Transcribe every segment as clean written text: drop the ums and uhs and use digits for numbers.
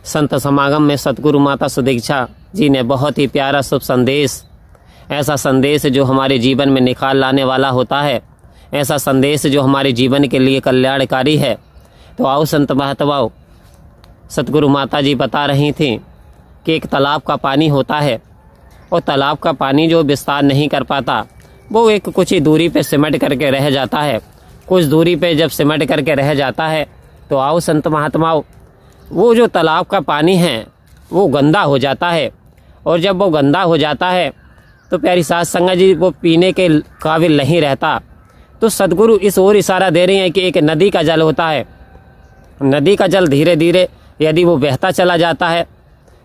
संत समागम में सतगुरु माता सुदीक्षा जी ने बहुत ही प्यारा शुभ संदेश, ऐसा संदेश जो हमारे जीवन में निखार लाने वाला होता है, ऐसा संदेश जो हमारे जीवन के लिए कल्याणकारी है। तो आओ संत महात्माओं, सतगुरु माता जी बता रही थी कि एक तालाब का पानी होता है और तालाब का पानी जो विस्तार नहीं कर पाता वो एक कुछ ही दूरी पे सिमट करके रह जाता है। कुछ दूरी पे जब सिमट करके रह जाता है तो आओ संत महात्माओं, वो जो तालाब का पानी है वो गंदा हो जाता है, और जब वो गंदा हो जाता है तो प्यारी साध संगत जी वो पीने के काबिल नहीं रहता। तो सतगुरु इस ओर इशारा दे रही हैं कि एक नदी का जल होता है, नदी का जल धीरे धीरे यदि वो बहता चला जाता है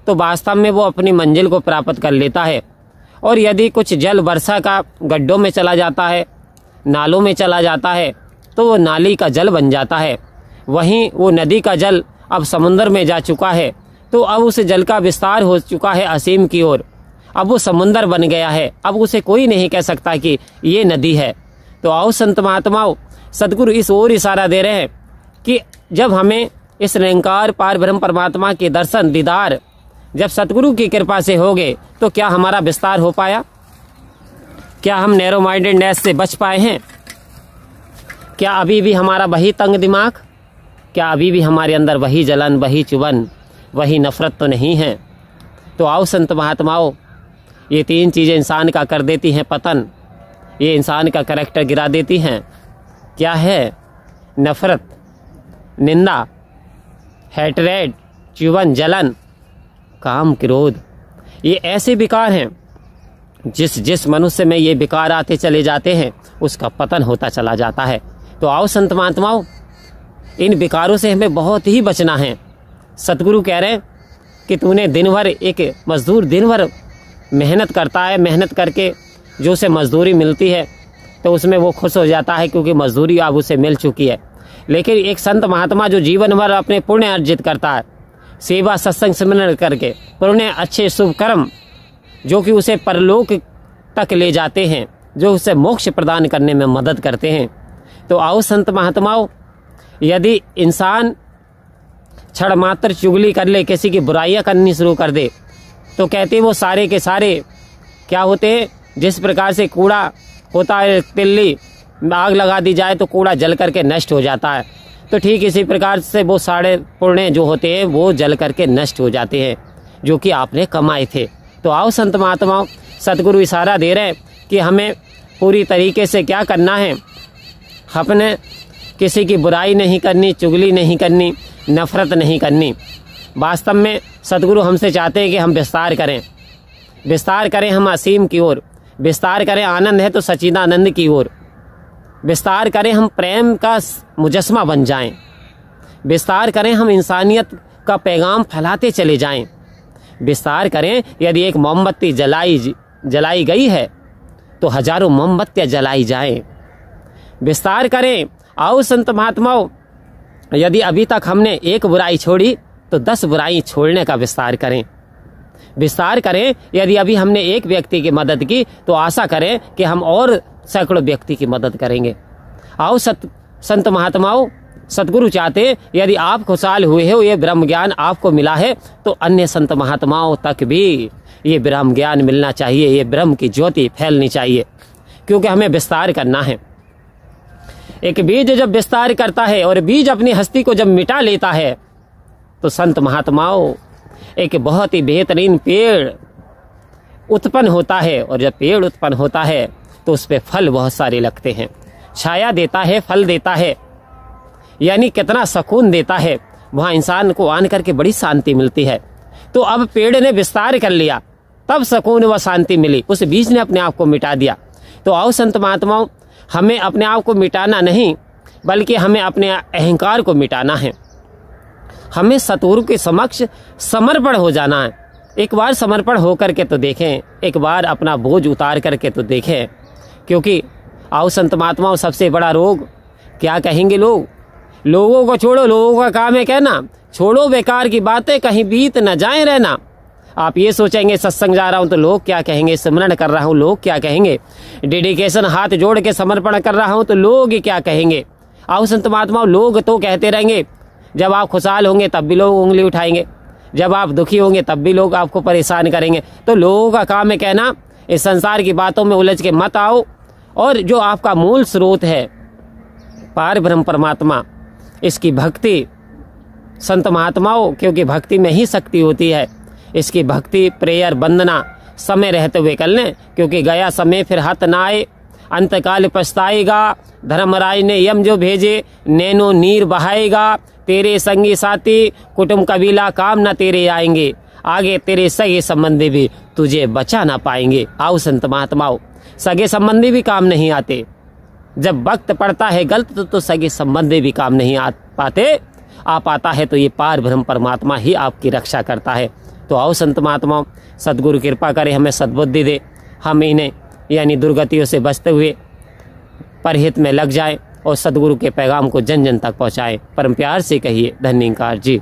तो वास्तव में वो अपनी मंजिल को प्राप्त कर लेता है, और यदि कुछ जल वर्षा का गड्ढों में चला जाता है, नालों में चला जाता है, तो वो नाली का जल बन जाता है। वहीं वो नदी का जल अब समुद्र में जा चुका है, तो अब उस जल का विस्तार हो चुका है असीम की ओर, अब वो समुद्र बन गया है, अब उसे कोई नहीं कह सकता कि ये नदी है। तो आओ संत महात्माओं, सतगुरु इस ओर इशारा दे रहे हैं कि जब हमें इस निरंकार पार ब्रह्म परमात्मा के दर्शन दीदार जब सतगुरु की कृपा से हो गए तो क्या हमारा विस्तार हो पाया? क्या हम नैरो माइंडेडनेस से बच पाए हैं? क्या अभी भी हमारा वही तंग दिमाग, क्या अभी भी हमारे अंदर वही जलन, वही चुभन, वही नफरत तो नहीं है? तो आओ संत महात्माओं, ये तीन चीज़ें इंसान का कर देती हैं पतन, ये इंसान का करैक्टर गिरा देती हैं। क्या है? नफरत, निंदा, हेटरेड, चुभन, जलन, काम, क्रोध। ये ऐसे विकार हैं जिस मनुष्य में ये विकार आते चले जाते हैं उसका पतन होता चला जाता है। तो आओ संत महात्माओं, इन विकारों से हमें बहुत ही बचना है। सतगुरु कह रहे हैं कि तूने दिन भर, एक मजदूर दिन भर मेहनत करता है, मेहनत करके जो उसे मजदूरी मिलती है तो उसमें वो खुश हो जाता है क्योंकि मजदूरी अब उसे मिल चुकी है। लेकिन एक संत महात्मा जो जीवन भर अपने पुण्य अर्जित करता है, सेवा सत्संग सिमरन करके पुण्य अच्छे शुभ कर्म जो कि उसे परलोक तक ले जाते हैं, जो उसे मोक्ष प्रदान करने में मदद करते हैं। तो आओ संत महात्माओं, यदि इंसान क्षण मात्र चुगली कर ले, किसी की बुराइयां करनी शुरू कर दे, तो कहते वो सारे के सारे क्या होते हैं? जिस प्रकार से कूड़ा होता है, तिल्ली आग लगा दी जाए तो कूड़ा जल करके नष्ट हो जाता है, तो ठीक इसी प्रकार से वो सारे पुण्य जो होते हैं वो जल करके नष्ट हो जाते हैं जो कि आपने कमाए थे। तो आओ संत महात्माओं, सतगुरु इशारा दे रहे हैं कि हमें पूरी तरीके से क्या करना है, अपने किसी की बुराई नहीं करनी, चुगली नहीं करनी, नफरत नहीं करनी। वास्तव में सतगुरु हमसे चाहते हैं कि हम विस्तार करें, विस्तार करें हम असीम की ओर, विस्तार करें आनंद है तो सच्चिदानंद की ओर, विस्तार करें हम प्रेम का मुजस्मा बन जाएं, विस्तार करें हम इंसानियत का पैगाम फैलाते चले जाएं, विस्तार करें यदि एक मोमबत्ती जलाई गई है तो हजारों मोमबत्तियां जलाई जाएं, विस्तार करें। आओ संत महात्माओं, यदि अभी तक हमने एक बुराई छोड़ी तो 10 बुराई छोड़ने का विस्तार करें, विस्तार करें। यदि अभी हमने एक व्यक्ति की मदद की तो आशा करें कि हम और सैकड़ों व्यक्ति की मदद करेंगे। आओ संत महात्माओं, सतगुरु चाहते यदि आप खुशहाल हुए हो, ये ब्रह्म ज्ञान आपको मिला है तो अन्य संत महात्माओं तक भी ये ब्रह्म ज्ञान मिलना चाहिए, ये ब्रह्म की ज्योति फैलनी चाहिए, क्योंकि हमें विस्तार करना है। एक बीज जब विस्तार करता है और बीज अपनी हस्ती को जब मिटा लेता है तो संत महात्माओं एक बहुत ही बेहतरीन पेड़ उत्पन्न होता है, और जब पेड़ उत्पन्न होता है तो उस पे फल बहुत सारे लगते हैं, छाया देता है, फल देता है, यानी कितना सुकून देता है, वहाँ इंसान को आन करके बड़ी शांति मिलती है। तो अब पेड़ ने विस्तार कर लिया, तब सुकून व शांति मिली, उस बीज ने अपने आप को मिटा दिया। तो आओ संत महात्माओं, हमें अपने आप को मिटाना नहीं बल्कि हमें अपने अहंकार को मिटाना है, हमें सतगुरु के समक्ष समर्पण हो जाना है। एक बार समर्पण हो करके तो देखें, एक बार अपना बोझ उतार करके तो देखें, क्योंकि आओ संत महात्माओं, सबसे बड़ा रोग क्या कहेंगे लोग? लोगों को छोड़ो, लोगों का काम है कहना, छोड़ो बेकार की बातें, कहीं बीत न जाए रहना। आप ये सोचेंगे सत्संग जा रहा हूं तो लोग क्या कहेंगे, सिमरन कर रहा हूं लोग क्या कहेंगे, डेडिकेशन हाथ जोड़ के समर्पण कर रहा हूं तो लोग क्या कहेंगे। आओ संत महात्माओं, लोग तो कहते रहेंगे, जब आप खुशहाल होंगे तब भी लोग उंगली उठाएंगे, जब आप दुखी होंगे तब भी लोग आपको परेशान करेंगे। तो लोगों का काम है कहना इस संसार की बातों में उलझ के मत आओ, और जो आपका मूल स्रोत है पार ब्रह्म परमात्मा, इसकी भक्ति संत महात्माओं, क्योंकि भक्ति में ही शक्ति होती है, इसकी भक्ति प्रेयर वंदना समय रहते हुए कर लें, क्योंकि गया समय फिर हाथ ना आए, अंतकाल पछताएगा। धर्मराज ने यम जो भेजे नैनो नीर बहाएगा, तेरे संगी साथी कुटुंब कबीला काम न तेरे आएंगे, आगे तेरे सगे संबंधी भी तुझे बचा ना पाएंगे। आओ संत महात्माओं, सगे संबंधी भी काम नहीं आते, जब वक्त पड़ता है गलत तो सगे संबंधी भी काम नहीं आ पाता है, तो ये पार ब्रह्म परमात्मा ही आपकी रक्षा करता है। तो आओ संत महात्माओं, सदगुरु कृपा करे, हमें सद्बुद्धि दे, हम इन्हें यानी दुर्गतियों से बचते हुए परहित में लग जाए और सदगुरु के पैगाम को जन जन तक पहुँचाएं। परम प्यार से कहिए धन्यकार जी।